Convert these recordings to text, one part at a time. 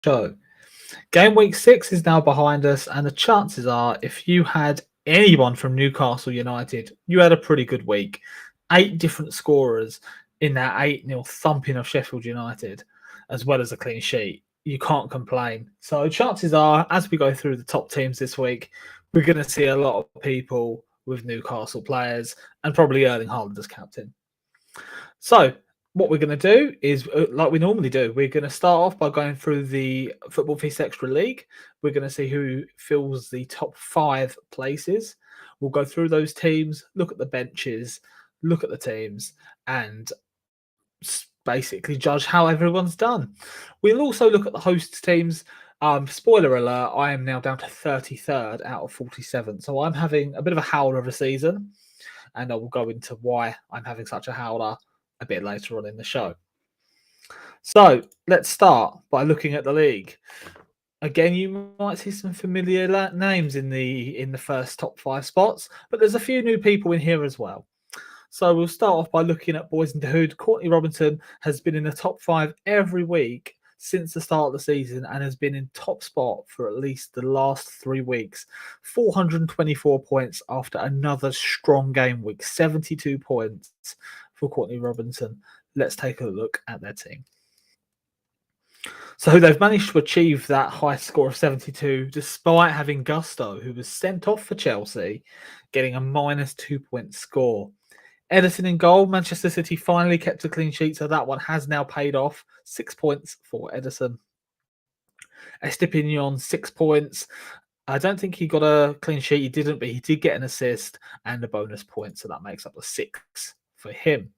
show. Game week 6 is now behind us, and the chances are, if you had anyone from Newcastle United, you had a pretty good week. 8 different scorers in that 8-0 thumping of Sheffield United, as well as a clean sheet. You can't complain. So, chances are, as we go through the top teams this week, we're going to see a lot of people with Newcastle players and probably Erling Haaland as captain. So, what we're going to do is, like we normally do, we're going to start off by going through the Football Feast Extra League. We're going to see who fills the top 5 places. We'll go through those teams, look at the benches, look at the teams, and basically judge how everyone's done. We'll also look at the host teams. Spoiler alert, I am now down to 33rd out of 47. So I'm having a bit of a howler of a season, and I will go into why I'm having such a howler a bit later on in the show. So let's start by looking at the league. Again, you might see some familiar names in the first top 5 spots, but there's a few new people in here as well. So we'll start off by looking at Boys in the Hood. Courtney Robinson has been in the top 5 every week since the start of the season and has been in top spot for at least the last 3 weeks. 424 points after another strong game week. 72 points for Courtney Robinson. Let's take a look at their team. So they've managed to achieve that high score of 72 despite having Gusto, who was sent off for Chelsea, getting a minus 2-point score. Edison in goal. Manchester City finally kept a clean sheet, so that one has now paid off. 6 points for Edison. Estepinian, 6 points. I don't think he got a clean sheet. He didn't, but he did get an assist and a bonus point, so that makes up the 6 for him.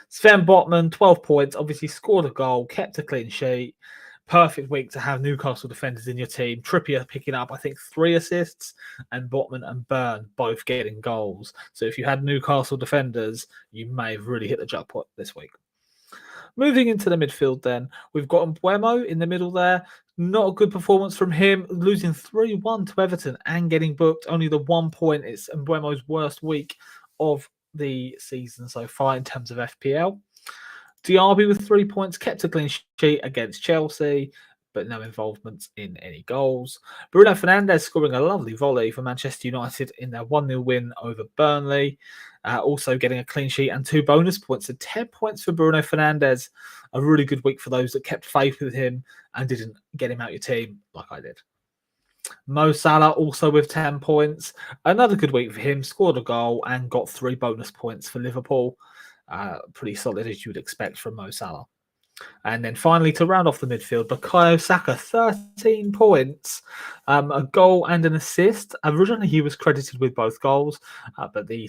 Sven Botman, 12 points. Obviously scored a goal, kept a clean sheet. Perfect week to have Newcastle defenders in your team. Trippier picking up, I think, 3 assists, and Botman and Byrne both getting goals. So if you had Newcastle defenders, you may have really hit the jackpot this week. Moving into the midfield then, we've got Mbeumo in the middle there. Not a good performance from him, losing 3-1 to Everton and getting booked. Only the 1 point. It's Mbeumo's worst week of the season so far in terms of FPL. Diaby with 3 points, kept a clean sheet against Chelsea, but no involvement in any goals. Bruno Fernandes scoring a lovely volley for Manchester United in their 1-0 win over Burnley. Also getting a clean sheet and 2 bonus points. So 10 points for Bruno Fernandes. A really good week for those that kept faith with him and didn't get him out your team like I did. Mo Salah also with 10 points. Another good week for him. Scored a goal and got 3 bonus points for Liverpool. Pretty solid as you would expect from Mo Salah. And then finally, to round off the midfield, Bukayo Saka, 13 points, a goal and an assist. Originally, he was credited with both goals, but the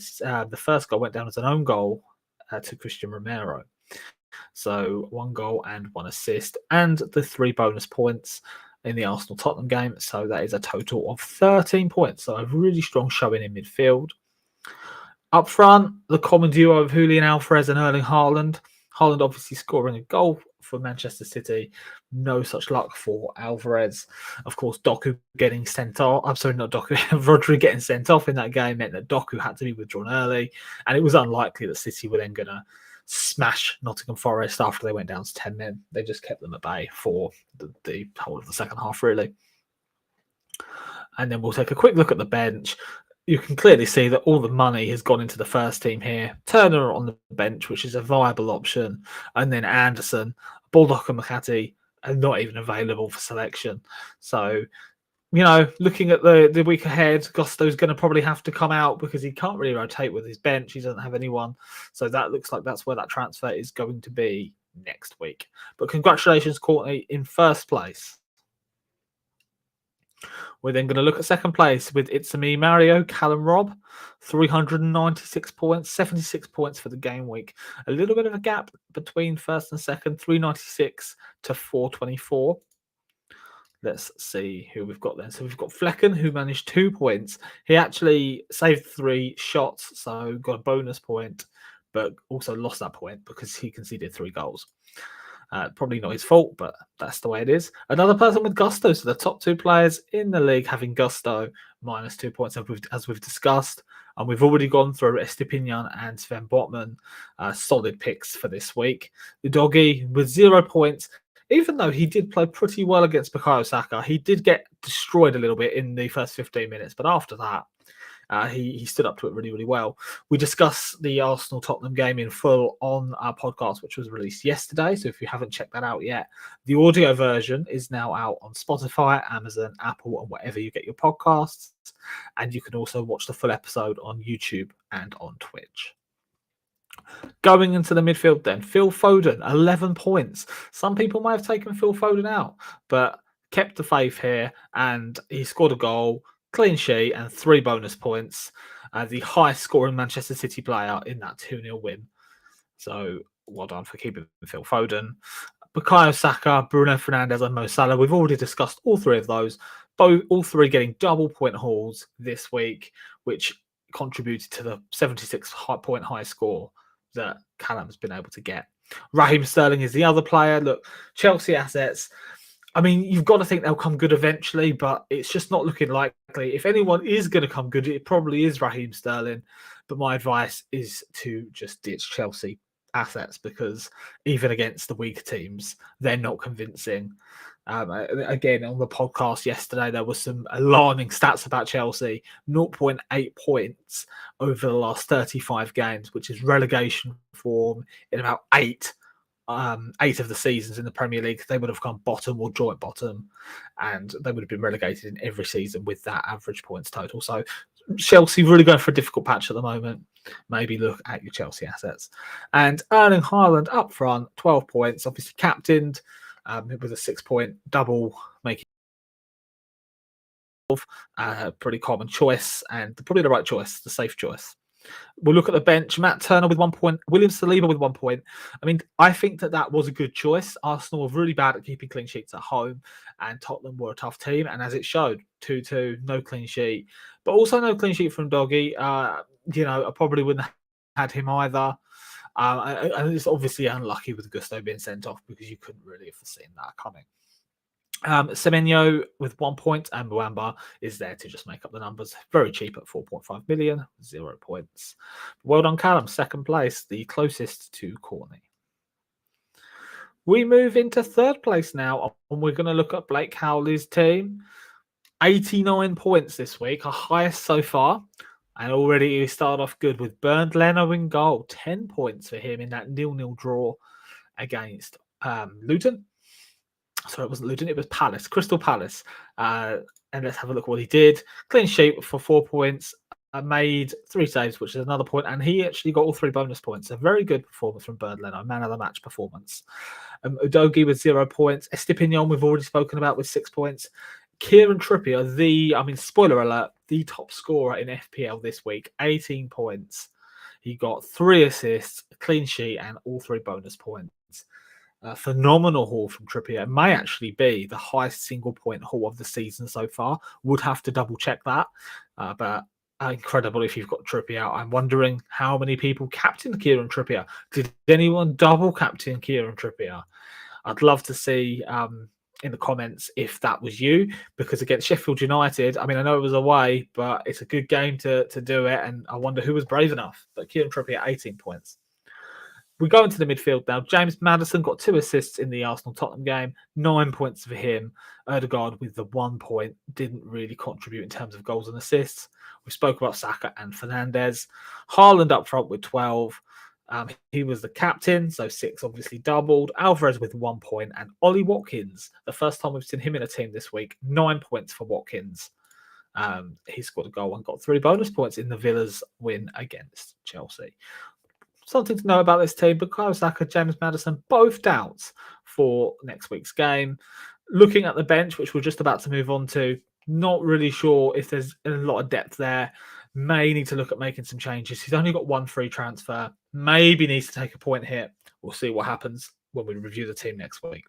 first goal went down as an own goal to Christian Romero. So 1 goal and 1 assist, and the 3 bonus points in the Arsenal-Tottenham game. So that is a total of 13 points. So a really strong showing in midfield. Up front, the common duo of Julian Alvarez and Erling Haaland. Haaland obviously scoring a goal for Manchester City. No such luck for Alvarez. Of course, Doku getting sent off. I'm sorry, not Doku. Rodri getting sent off in that game meant that Doku had to be withdrawn early. And it was unlikely that City were then going to smash Nottingham Forest after they went down to 10 men. They just kept them at bay for the whole of the second half, really. And then we'll take a quick look at the bench. You can clearly see that all the money has gone into the first team here. Turner on the bench, which is a viable option. And then Anderson, Baldock and McCarthy are not even available for selection. So, looking at the week ahead, Gusto's going to probably have to come out because he can't really rotate with his bench. He doesn't have anyone. So that looks like that's where that transfer is going to be next week. But congratulations, Courtney, in first place. We're then going to look at second place with It's Me Mario, Callum Robb, 396 points, 76 points for the game week. A little bit of a gap between first and second, 396 to 424. Let's see who we've got then. So we've got Flecken, who managed 2 points. He actually saved 3 shots, so got a bonus point, but also lost that point because he conceded 3 goals. Probably not his fault, but that's the way it is. Another person with Gusto, so the top 2 players in the league having Gusto, minus 2 points, as we've discussed. And we've already gone through Estepinian and Sven Botman, solid picks for this week. The doggy with 0 points, even though he did play pretty well against Bukayo Saka, he did get destroyed a little bit in the first 15 minutes. But after that, he stood up to it really, really well. We discussed the Arsenal-Tottenham game in full on our podcast, which was released yesterday. So if you haven't checked that out yet, the audio version is now out on Spotify, Amazon, Apple, and wherever you get your podcasts. And you can also watch the full episode on YouTube and on Twitch. Going into the midfield then, Phil Foden, 11 points. Some people might have taken Phil Foden out, but kept the faith here, and he scored a goal, clean sheet, and 3 bonus points. The highest scoring Manchester City player in that 2-0 win. So well done for keeping Phil Foden. Bukayo Saka, Bruno Fernandes, and Mo Salah. We've already discussed all 3 of those. All 3 getting double point hauls this week, which contributed to the 76 point high score that Callum's been able to get. Raheem Sterling is the other player. Look, Chelsea assets. I mean, you've got to think they'll come good eventually, but it's just not looking likely. If anyone is going to come good, it probably is Raheem Sterling. But my advice is to just ditch Chelsea assets, because even against the weaker teams, they're not convincing. Again, on the podcast yesterday, there was some alarming stats about Chelsea. 0.8 points over the last 35 games, which is relegation form in about 8 of the seasons in the Premier League. They would have gone bottom or joint bottom, and they would have been relegated in every season with that average points total. So Chelsea really going for a difficult patch at the moment. Maybe look at your Chelsea assets. And Erling Haaland up front, 12 points, obviously captained with a 6-point double, making pretty common choice, and probably the right choice, the safe choice. We'll look at the bench. Matt Turner with 1 point. William Saliba with 1 point. I mean, I think that was a good choice. Arsenal were really bad at keeping clean sheets at home, and Tottenham were a tough team. And as it showed, 2-2, no clean sheet. But also no clean sheet from Doggy. I probably wouldn't have had him either. And it's obviously unlucky with Gusto being sent off, because you couldn't really have foreseen that coming. Semenyo with 1 point, and Muamba is there to just make up the numbers. Very cheap at 4.5 million, 0 points. Well done, Callum. Second place, the closest to Corney. We move into third place now, and we're going to look at Blake Howley's team. 89 points this week, our highest so far. And already we start off good with Bernd Leno in goal. 10 points for him in that 0-0 draw against Luton. Sorry, it wasn't Luton, it was Palace, Crystal Palace. And let's have a look at what he did. Clean sheet for 4 points, made 3 saves, which is another point, and he actually got all 3 bonus points. A very good performance from Bernd Leno, man of the match performance. Udogie with 0 points. Estepinion, we've already spoken about, with 6 points. Kieran Trippier, spoiler alert, the top scorer in FPL this week, 18 points. He got 3 assists, a clean sheet, and all 3 bonus points. Phenomenal haul from Trippier. It may actually be the highest single point haul of the season so far. Would have to double check that. But incredible if you've got Trippier out. I'm wondering how many people captained Kieran Trippier. Did anyone double captain Kieran Trippier? I'd love to see in the comments if that was you, because against Sheffield United, I know it was away, but it's a good game to do it, and I wonder who was brave enough. But Kieran Trippier, 18 points. We go into the midfield now. James Maddison got 2 assists in the Arsenal-Tottenham game, 9 points for him. Odegaard with the 1 point didn't really contribute in terms of goals and assists. We spoke about Saka and Fernandes. Haaland up front with 12. He was the captain, so 6 obviously doubled. Alvarez with 1 point, and Ollie Watkins, the first time we've seen him in a team this week, 9 points for Watkins. He scored a goal and got 3 bonus points in the Villa's win against Chelsea. Something to know about this team: Bukayo Saka, James Maddison, both doubts for next week's game. Looking at the bench, which we're just about to move on to, not really sure if there's a lot of depth there. May need to look at making some changes. He's only got 1 free transfer. Maybe needs to take a point hit. We'll see what happens when we review the team next week.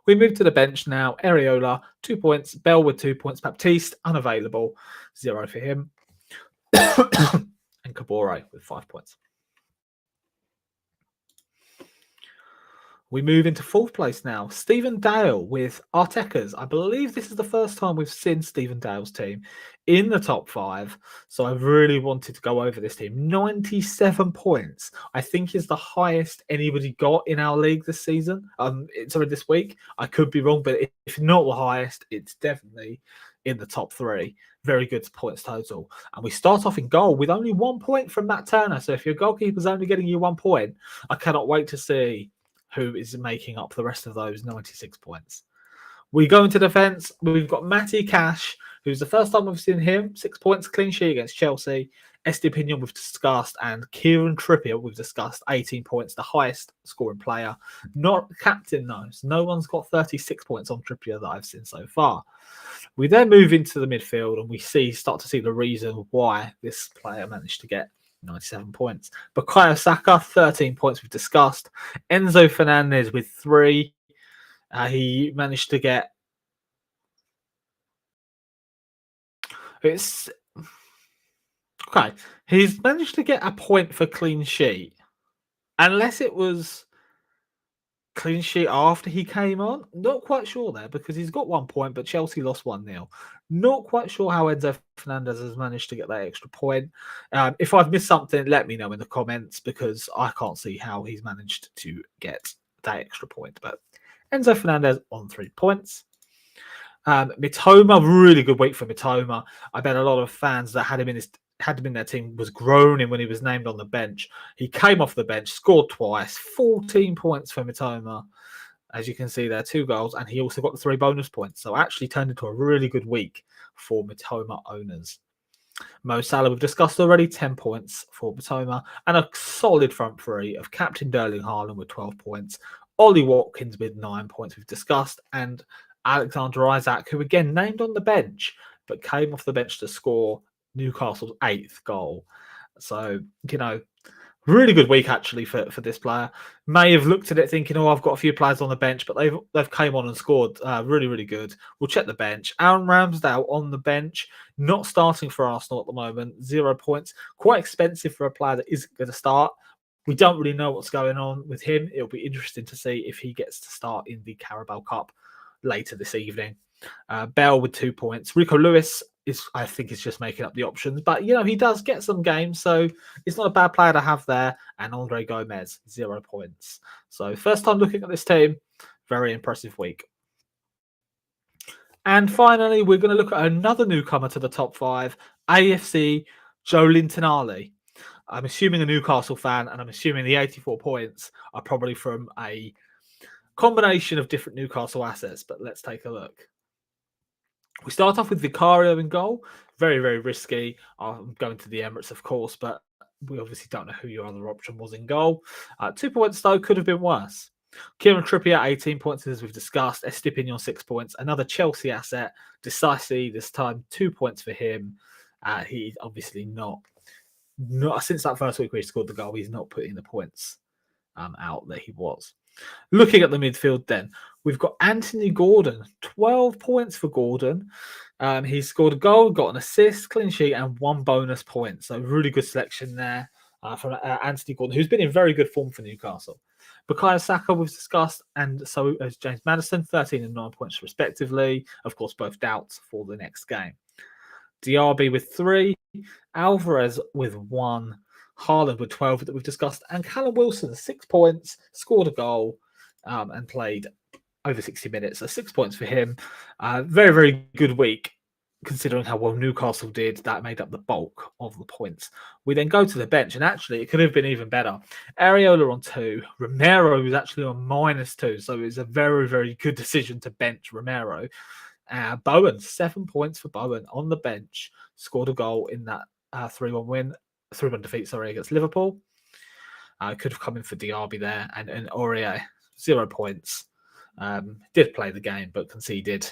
We move to the bench now. Areola, 2 points. Bell with 2 points. Baptiste, unavailable. 0 for him. And Kabore with 5 points. We move into fourth place now. Stephen Dale with Arteka's. I believe this is the first time we've seen Stephen Dale's team in the top 5. So I really wanted to go over this team. 97 points, I think, is the highest anybody got in our league this season. Sorry, this week. I could be wrong, but if not the highest, it's definitely in the top 3. Very good points total. And we start off in goal with only 1 point from Matt Turner. So if your goalkeeper's only getting you 1 point, I cannot wait to see who is making up the rest of those 96 points. We go into defence. We've got Matty Cash, who's the first time we've seen him. 6 points, clean sheet against Chelsea. Estepinian we've discussed, and Kieran Trippier we've discussed. 18 points, the highest scoring player. Not captain, though. So no one's got 36 points on Trippier that I've seen so far. We then move into the midfield, and we start to see the reason why this player managed to get 97 points. Bukayo Saka, 13 points we've discussed. Enzo Fernandez with 3. He managed to get... Okay, he's managed to get a point for clean sheet. Unless it was clean sheet after he came on. Not quite sure there, because he's got 1 point, but Chelsea lost 1-0. Not quite sure how Enzo Fernandez has managed to get that extra point. If I've missed something, let me know in the comments, because I can't see how he's managed to get that extra point. But Enzo Fernandez on 3 points. Mitoma, really good week for Mitoma. I bet a lot of fans that had him in their team was groaning when he was named on the bench. He came off the bench, scored twice, 14 points for Mitoma. As you can see there, 2 goals, and he also got the 3 bonus points. So actually turned into a really good week for Mitoma owners. Mo Salah, we've discussed already, 10 points for Mitoma, and a solid front 3 of Captain Erling Haaland with 12 points, Ollie Watkins with 9 points we've discussed, and Alexander Isak, who again named on the bench, but came off the bench to score Newcastle's 8th goal. So, really good week actually for this player. May have looked at it thinking, I've got a few players on the bench, but they've came on and scored. Really, really good. We'll check the bench. Aaron Ramsdale on the bench, not starting for Arsenal at the moment. 0 points. Quite expensive for a player that isn't going to start. We don't really know what's going on with him. It'll be interesting to see if he gets to start in the Carabao Cup later this evening. Bell with 2 points. Rico Lewis I think is just making up the options, but he does get some games, so it's not a bad player to have there. And Andre Gomez, 0 points. So first time looking at this team, very impressive week. And finally, we're going to look at another newcomer to the top 5, AFC Joe Lintonali. I'm assuming a Newcastle fan, and I'm assuming the 84 points are probably from a combination of different Newcastle assets, but let's take a look. We start off with Vicario in goal. Very, very risky. I'm going to the Emirates, of course, but we obviously don't know who your other option was in goal. 2 points, though, could have been worse. Kieran Trippier, 18 points, as we've discussed. Estepinian, 6 points. Another Chelsea asset. Decisive, this time 2 points for him. He's obviously not since that first week where he scored the goal, he's not putting the points out that he was. Looking at the midfield then, we've got Anthony Gordon, 12 points for Gordon. He scored a goal, got an assist, clean sheet, and 1 bonus point. So really good selection there from Anthony Gordon, who's been in very good form for Newcastle. Bukayo Saka we've discussed, and so has James Maddison, 13 and 9 points respectively. Of course, both doubts for the next game. Diaby with 3, Alvarez with 1, Haaland with 12 that we've discussed, and Callum Wilson, 6 points, scored a goal and played over 60 minutes. So 6 points for him. Very, very good week, considering how well Newcastle did. That made up the bulk of the points. We then go to the bench, and actually it could have been even better. Areola on 2. Romero was actually on -2, so it was a very, very good decision to bench Romero. Bowen, 7 points for Bowen on the bench. Scored a goal in that 3-1 defeat, against Liverpool. Could have come in for Diaby there. And Aurier, 0 points. Did play the game, but conceded.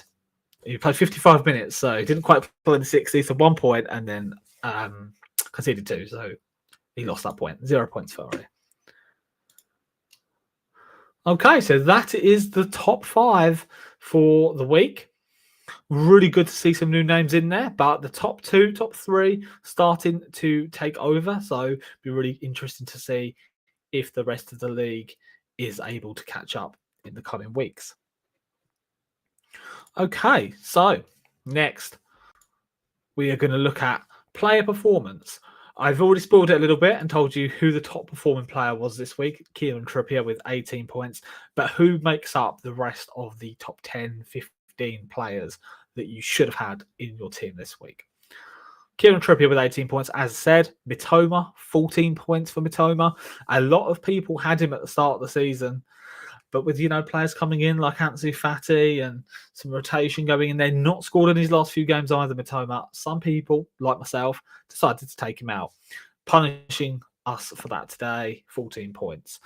He played 55 minutes, so he didn't quite play in the 60, so 1 point, and then conceded 2. So he lost that point. 0 points for Aurier. Okay, so that is the top 5 for the week. Really good to see some new names in there, but the top 2, top 3 starting to take over. So it'll be really interesting to see if the rest of the league is able to catch up in the coming weeks. Okay, so next we are going to look at player performance. I've already spoiled it a little bit and told you who the top performing player was this week, Kieran Trippier with 18 points, but who makes up the rest of the top 10, 15 players that you should have had in your team this week? Kieran Trippier with 18 points, as I said. Mitoma, 14 points for Mitoma. A lot of people had him at the start of the season, but with, players coming in like Ansu Fati and some rotation going in, they're not scored in his last few games either, Mitoma. Some people, like myself, decided to take him out, punishing us for that today, 14 points.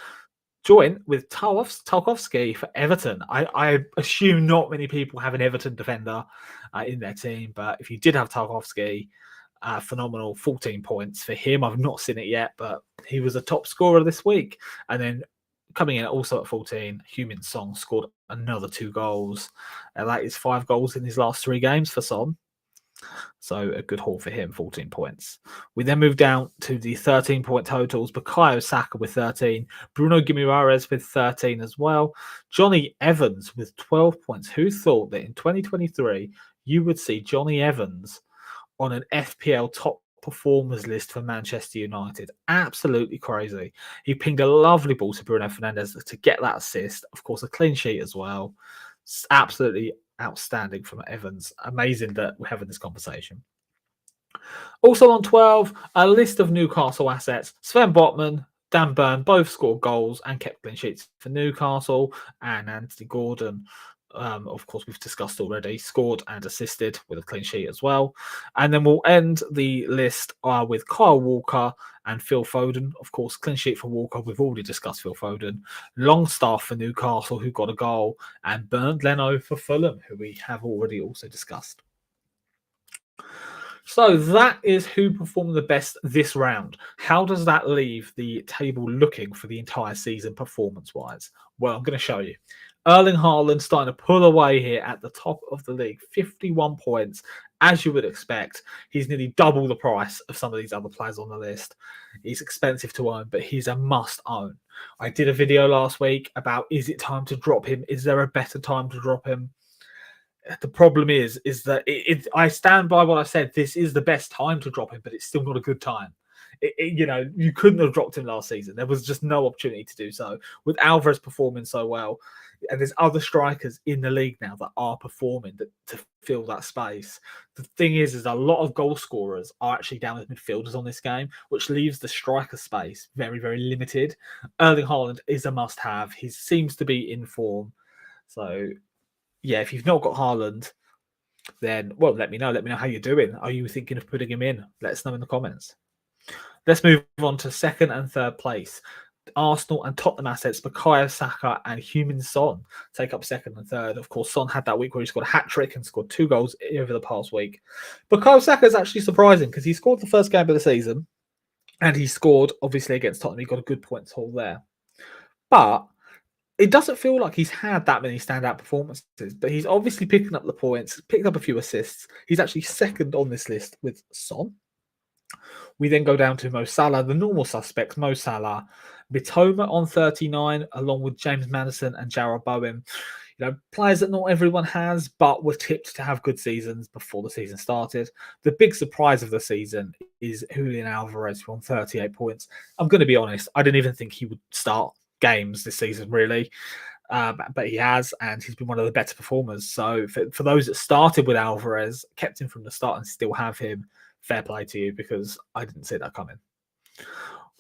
Joint with Tarkowski for Everton. I assume not many people have an Everton defender in their team, but if you did have Tarkowski, phenomenal, 14 points for him. I've not seen it yet, but he was a top scorer this week. And then coming in also at 14, Heung-min Son scored another 2 goals. That is 5 goals in his last 3 games for Son. So a good haul for him, 14 points. We then move down to the 13-point totals. Bukayo Saka with 13. Bruno Guimaraes with 13 as well. Johnny Evans with 12 points. Who thought that in 2023 you would see Johnny Evans on an FPL top performers list for Manchester United? Absolutely crazy. He pinged a lovely ball to Bruno Fernandes to get that assist. Of course, a clean sheet as well. It's absolutely outstanding from Evans. Amazing that we're having this conversation. Also on 12, a list of Newcastle assets. Sven Botman, Dan Burn both scored goals and kept clean sheets for Newcastle, and Anthony Gordon, of course, we've discussed already, scored and assisted with a clean sheet as well. And then we'll end the list with Kyle Walker and Phil Foden. Of course, clean sheet for Walker. We've already discussed Phil Foden. Longstaff for Newcastle, who got a goal, and Bernd Leno for Fulham, who we have already also discussed. So that is who performed the best this round. How does that leave the table looking for the entire season performance-wise? Well, I'm going to show you. Erling Haaland starting to pull away here at the top of the league, 51 points. As you would expect, he's nearly double the price of some of these other players on the list. He's expensive to own, but he's a must-own. I did a video last week about, is it time to drop him? Is there a better time to drop him? The problem is that I stand by what I said. This is the best time to drop him, but it's still not a good time. You couldn't have dropped him last season. There was just no opportunity to do so. With Alvarez performing so well, and there's other strikers in the league now that are performing to fill that space. The thing is a lot of goal scorers are actually down as midfielders on this game, which leaves the striker space very, very limited. Erling Haaland is a must-have. He seems to be in form. So, yeah, if you've not got Haaland, then, well, let me know. Let me know how you're doing. Are you thinking of putting him in? Let us know in the comments. Let's move on to second and third place. Arsenal and Tottenham assets, Bukayo Saka and Heung-min Son take up second and third. Of course, Son had that week where he scored a hat-trick and scored 2 goals over the past week. Bukayo Saka is actually surprising because he scored the first game of the season and he scored, obviously, against Tottenham. He got a good points haul there. But it doesn't feel like he's had that many standout performances, but he's obviously picking up the points, picked up a few assists. He's actually second on this list with Son. We then go down to Mo Salah, the normal suspects, Mo Salah, Mitoma on 39, along with James Maddison and Jarrod Bowen. Players that not everyone has, but were tipped to have good seasons before the season started. The big surprise of the season is Julian Alvarez, who on 38 points. I'm going to be honest, I didn't even think he would start games this season, really. But he has, and he's been one of the better performers. So for those that started with Alvarez, kept him from the start and still have him, fair play to you, because I didn't see that coming.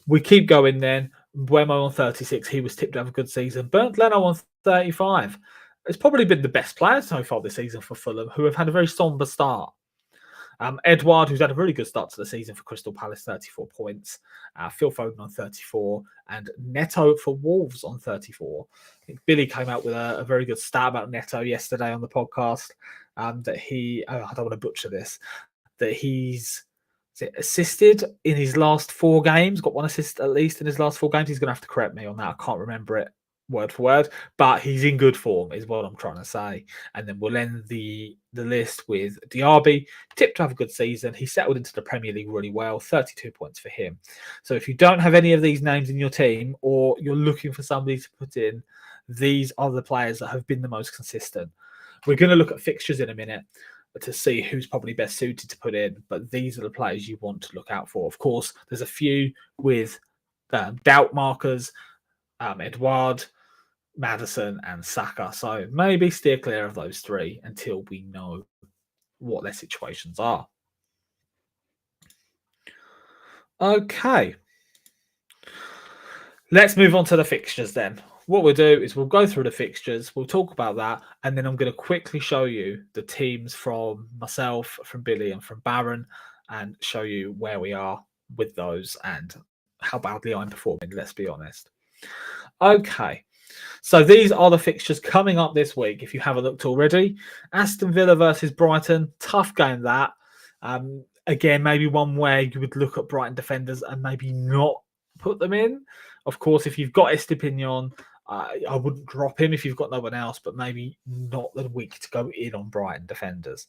We keep going then. Buemo on 36, he was tipped to have a good season. Bernd Leno on 35. It's probably been the best player so far this season for Fulham, who have had a very somber start. Edouard, who's had a really good start to the season for Crystal Palace, 34 points. Phil Foden on 34. And Neto for Wolves on 34. I think Billy came out with a very good stat about Neto yesterday on the podcast. That he, I don't want to butcher this, that he's assisted in his last 4 games, got 1 assist at least in his last 4 games. He's going to have to correct me on that. I can't remember it word for word, but he's in good form, is what I'm trying to say. And then we'll end the list with Diaby, tipped to have a good season. He settled into the Premier League really well, 32 points for him. So if you don't have any of these names in your team, or you're looking for somebody to put in, these are the players that have been the most consistent. We're going to look at fixtures in a minute to see who's probably best suited to put in, but these are the players you want to look out for. Of course, there's a few with doubt markers, Edouard, Madison, and Saka. So maybe steer clear of those three until we know what their situations are. Okay. Let's move on to the fixtures then. What we'll do is we'll go through the fixtures, we'll talk about that, and then I'm going to quickly show you the teams from myself, from Billy, and from Baron, and show you where we are with those and how badly I'm performing, let's be honest. Okay. So these are the fixtures coming up this week. If you haven't looked already, Aston Villa versus Brighton, tough game that. Again, maybe one where you would look at Brighton defenders and maybe not put them in. Of course, if you've got Estepinion, I wouldn't drop him if you've got no one else, but maybe not the week to go in on Brighton defenders.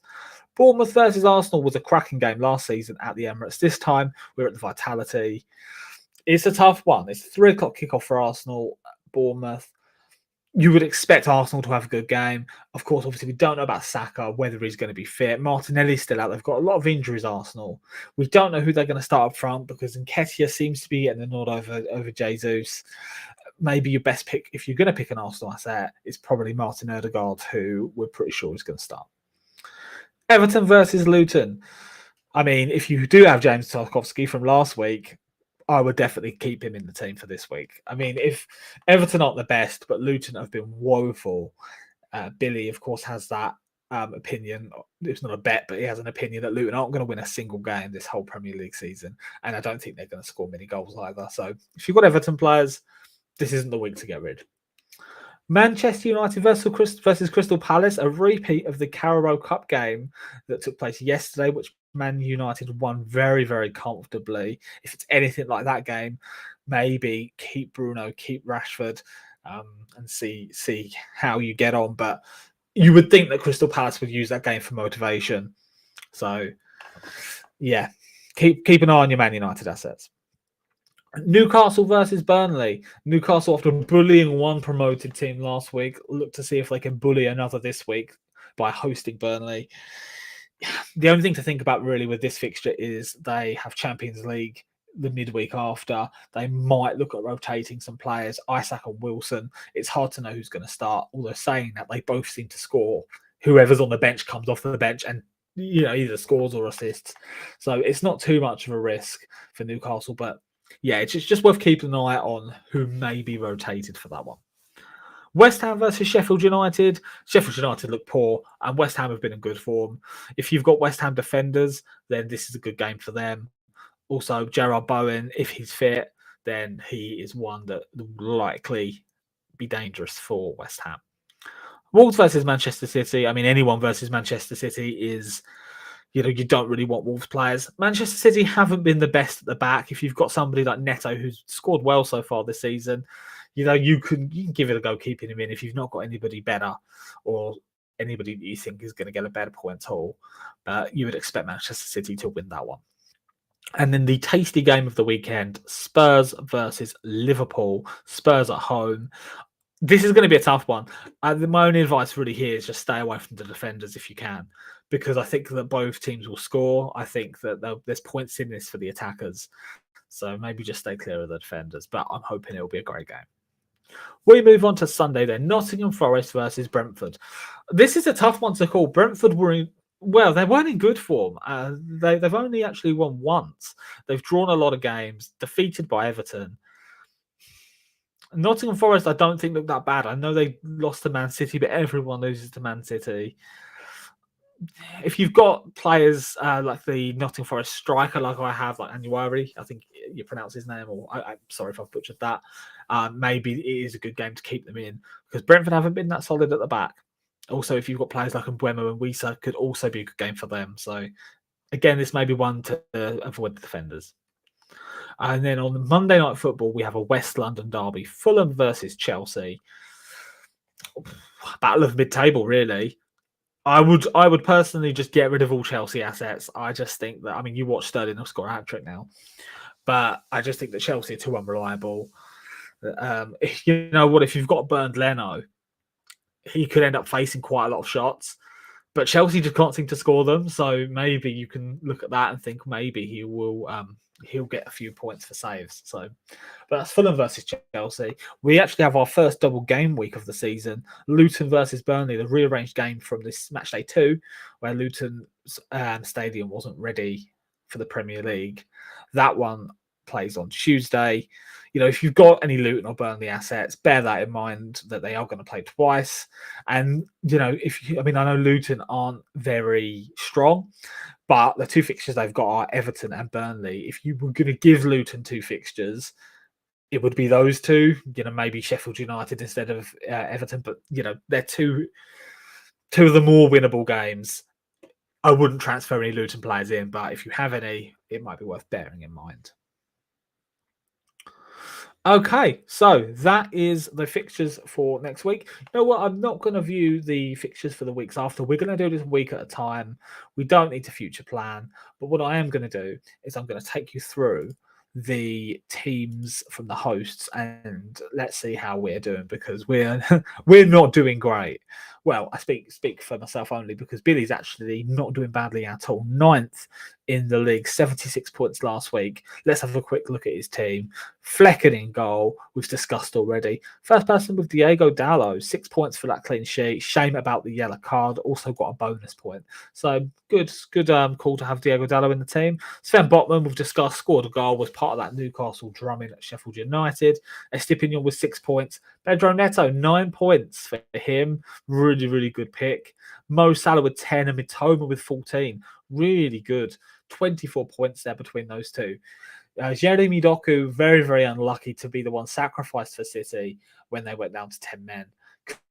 Bournemouth versus Arsenal was a cracking game last season at the Emirates. This time, we're at the Vitality. It's a tough one. It's 3 o'clock kickoff for Arsenal, Bournemouth. You would expect Arsenal to have a good game. Of course, obviously, we don't know about Saka, whether he's going to be fit. Martinelli's still out. They've got a lot of injuries, Arsenal. We don't know who they're going to start up front because Nketiah seems to be getting the nod over Jesus. Maybe your best pick, if you're going to pick an Arsenal asset, is probably Martin Odegaard, who we're pretty sure is going to start. Everton versus Luton. I mean, if you do have James Tarkowski from last week, I would definitely keep him in the team for this week. I mean, if Everton aren't the best, but Luton have been woeful, Billy, of course, has that opinion. It's not a bet, but he has an opinion that Luton aren't going to win a single game this whole Premier League season. And I don't think they're going to score many goals either. So if you've got Everton players, this isn't the week to get rid. Manchester United versus Crystal Palace, a repeat of the Carabao Cup game that took place yesterday, which Man United won very, very comfortably. If it's anything like that game, maybe keep Bruno, keep Rashford, and see how you get on. But you would think that Crystal Palace would use that game for motivation. So, yeah, keep an eye on your Man United assets. Newcastle versus Burnley. Newcastle, after bullying one promoted team last week, look to see if they can bully another this week by hosting Burnley. The only thing to think about really with this fixture is they have Champions League the midweek after. They might look at rotating some players, Isaac and Wilson. It's hard to know who's going to start, although saying that they both seem to score. Whoever's on the bench comes off the bench and either scores or assists. So it's not too much of a risk for Newcastle, but yeah, it's just worth keeping an eye on who may be rotated for that one. West Ham versus Sheffield United. Sheffield United look poor, and West Ham have been in good form. If you've got West Ham defenders, then this is a good game for them. Also, Gerard Bowen, if he's fit, then he is one that will likely be dangerous for West Ham. Wolves versus Manchester City. I mean, anyone versus Manchester City is, you don't really want Wolves players. Manchester City haven't been the best at the back. If you've got somebody like Neto, who's scored well so far this season, you can give it a go keeping him in if you've not got anybody better or anybody that you think is going to get a better point haul. You would expect Manchester City to win that one. And then the tasty game of the weekend, Spurs versus Liverpool. Spurs at home. This is going to be a tough one. My only advice really here is just stay away from the defenders if you can, because I think that both teams will score. I think that there's points in this for the attackers. So maybe just stay clear of the defenders, but I'm hoping it'll be a great game. We move on to Sunday then. Nottingham Forest versus Brentford. This is a tough one to call. Brentford they weren't in good form. They've only actually won once. They've drawn a lot of games, defeated by Everton. Nottingham Forest, I don't think look that bad. I know they lost to Man City, but everyone loses to Man City. If you've got players like the Nottingham Forest striker, like I have, like Anuari, I think you pronounce his name, or I'm sorry if I've butchered that, maybe it is a good game to keep them in, because Brentford haven't been that solid at the back. Also, if you've got players like Mbeumo and Wisa, could also be a good game for them. So, again, this may be one to avoid the defenders. And then on the Monday Night Football, we have a West London derby, Fulham versus Chelsea. Battle of mid-table, really. I would personally just get rid of all Chelsea assets. I just think that, I mean, you watch Sterling will score a hat-trick now, but I just think that Chelsea are too unreliable. You know what? If you've got Bernd Leno, he could end up facing quite a lot of shots. But Chelsea just can't seem to score them, so maybe you can look at that and think maybe he'll get a few points for saves. So, but that's Fulham versus Chelsea. We actually have our first double game week of the season: Luton versus Burnley, the rearranged game from this match day 2, where Luton's stadium wasn't ready for the Premier League. That one plays on Tuesday. You know, if you've got any Luton or Burnley assets, bear that in mind that they are going to play twice. And, you know, I know Luton aren't very strong, but the 2 fixtures they've got are Everton and Burnley. If you were going to give Luton 2 fixtures, it would be those 2, you know, maybe Sheffield United instead of Everton, but, you know, they're two of the more winnable games. I wouldn't transfer any Luton players in, but if you have any, it might be worth bearing in mind. Okay, so that is the fixtures for next week. You know what? I'm not going to view the fixtures for the weeks after. We're going to do this week at a time. We don't need to future plan. But what I am going to do is I'm going to take you through the teams from the hosts and let's see how we're doing, because we're we're not doing great. Well, I speak for myself only, because Billy's actually not doing badly at all. 9th in the league, 76 points last week. Let's have a quick look at his team. Flecken in goal, we've discussed already. First person with Diego Dallo, 6 points for that clean sheet. Shame about the yellow card, also got a bonus point. So good call to have Diego Dallo in the team. Sven Botman, we've discussed, scored a goal, was part of that Newcastle drumming at Sheffield United. Estepinian with 6 points. Pedro Neto, 9 points for him. Really, really good pick. Mo Salah with 10 and Mitoma with 14. Really good. 24 points there between those two. Jeremy Doku, very, very unlucky to be the one sacrificed for City when they went down to 10 men.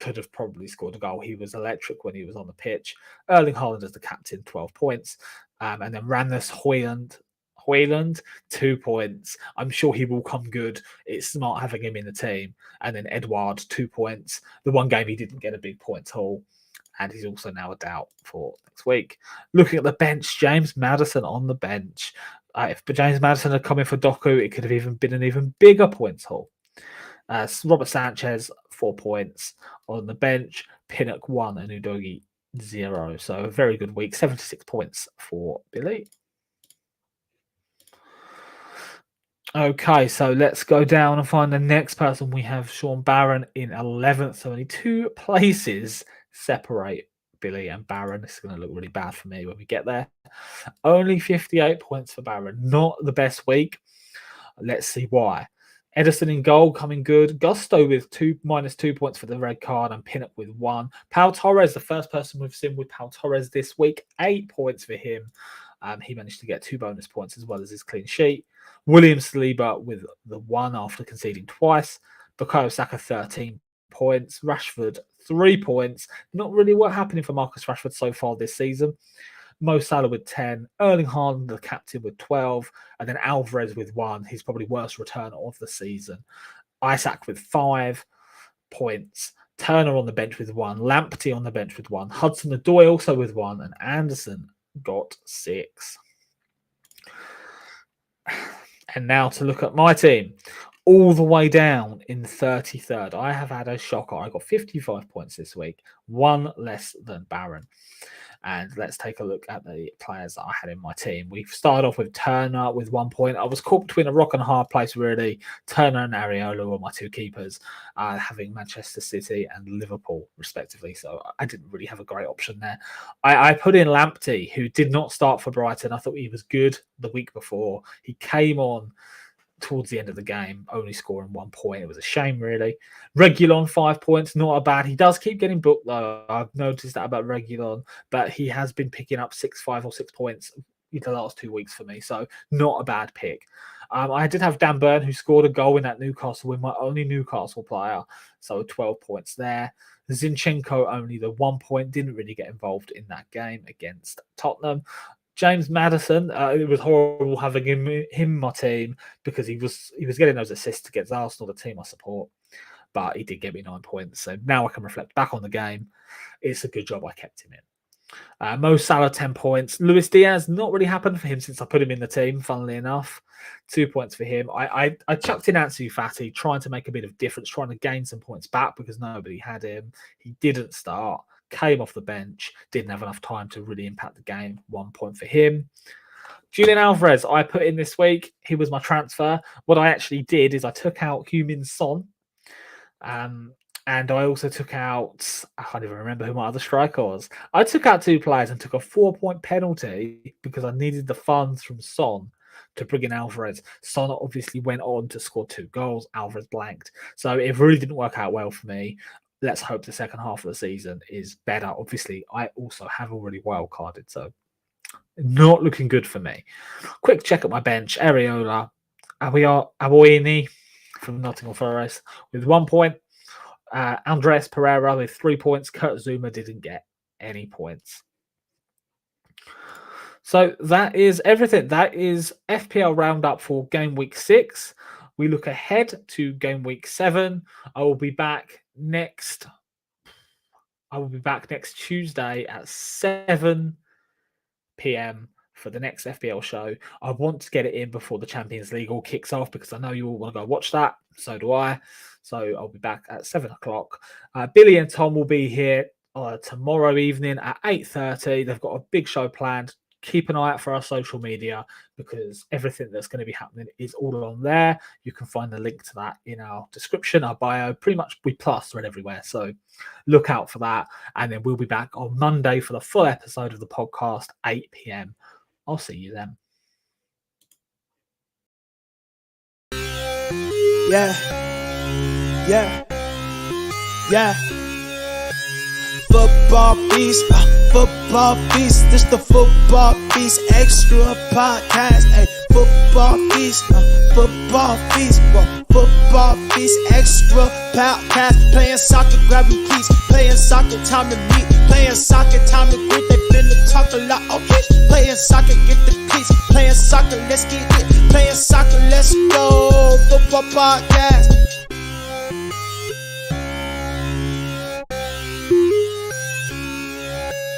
Could have probably scored a goal. He was electric when he was on the pitch. Erling Haaland as the captain, 12 points. And then Ranus Højlund, 2 points. I'm sure he will come good. It's smart having him in the team. And then Edouard, 2 points. The one game he didn't get a big points haul. And he's also now a doubt for next week. Looking at the bench, James Maddison on the bench. If James Maddison had come in for Doku, it could have even been an even bigger points haul. Robert Sanchez, 4 points on the bench. Pinnock 1 and Udogi 0. So a very good week. 76 points for Billy. Okay, so let's go down and find the next person. We have Sean Barron in 11th. So only 2 places separate Billy and Barron. This is going to look really bad for me when we get there. Only 58 points for Barron. Not the best week. Let's see why. Edison in goal, coming good. Gusto with -2 points for the red card, and Pinnock with 1. Pau Torres, the first person we've seen with Pau Torres this week, 8 points for him. He managed to get 2 bonus points as well as his clean sheet. William Saliba with the 1 after conceding twice. Bukayo Saka, 13 points. Rashford, 3 points. Not really what happening for Marcus Rashford so far this season. Mo Salah with 10, Erling Haaland, the captain, with 12, and then Alvarez with 1, his probably worst return of the season. Isaac with 5 points, Turner on the bench with 1, Lamptey on the bench with 1, Hudson-Odoi also with 1, and Anderson got 6. And now to look at my team. All the way down in 33rd. I have had a shocker. I got 55 points this week, 1 less than Barron. And let's take a look at the players that I had in my team. We started off with Turner with 1 point. I was caught between a rock and a hard place, really. Turner and Areola were my 2 keepers, having Manchester City and Liverpool, respectively. So I didn't really have a great option there. I put in Lamptey, who did not start for Brighton. I thought he was good the week before. He came on towards the end of the game, only scoring 1 point. It was a shame, really. Reguilon, 5 points, not a bad. He does keep getting booked, though. I've noticed that about Reguilon, but he has been picking up 5 or 6 points in the last 2 weeks for me, so not a bad pick. I did have Dan Burn, who scored a goal in that Newcastle win, my only Newcastle player, so 12 points there. Zinchenko, only the 1 point, didn't really get involved in that game against Tottenham. James Maddison, it was horrible having him in my team because he was getting those assists against Arsenal, the team I support. But he did get me 9 points. So now I can reflect back on the game. It's a good job I kept him in. Mo Salah, 10 points. Luis Diaz, not really happened for him since I put him in the team, funnily enough. 2 points for him. I chucked in Ansu Fati, trying to make a bit of difference, trying to gain some points back because nobody had him. He didn't start, came off the bench, didn't have enough time to really impact the game. 1 point for him. Julian Alvarez, I put in this week. He was my transfer. What I actually did is I took out Heung-min Son. And I also took out, I can't even remember who my other striker was. I took out 2 players and took a 4-point penalty because I needed the funds from Son to bring in Alvarez. Son obviously went on to score 2 goals. Alvarez blanked. So it really didn't work out well for me. Let's hope the second half of the season is better. Obviously, I also have already wildcarded, so not looking good for me. Quick check at my bench. Areola, Awoini from Nottingham Forest with 1 point. Andres Pereira with 3 points. Kurt Zuma didn't get any points. So that is everything. That is FPL roundup for game week 6. We look ahead to game week 7. I will be back next Tuesday at 7 p.m. for the next FPL show. I want to get it in before the Champions League all kicks off because I know you all want to go watch that. So do I. So I'll be back at 7 o'clock. Billy and Tom will be here tomorrow evening at 8:30. They've got a big show planned. Keep an eye out for our social media because everything that's going to be happening is all on there. You can find the link to that in our description, our bio. Pretty much we plaster it everywhere. So look out for that. And then we'll be back on Monday for the full episode of the podcast, 8 p.m. I'll see you then. Yeah. Football beast, this the Football Beast Extra podcast. Hey, Football Beast, Football Beast Extra podcast. Playing soccer, grabbing keys. Playing soccer, time to meet. Playing soccer, time to greet. They finna talk a lot, okay? Playing soccer, get the cleats. Playing soccer, let's get it. Playing soccer, let's go. Football podcast.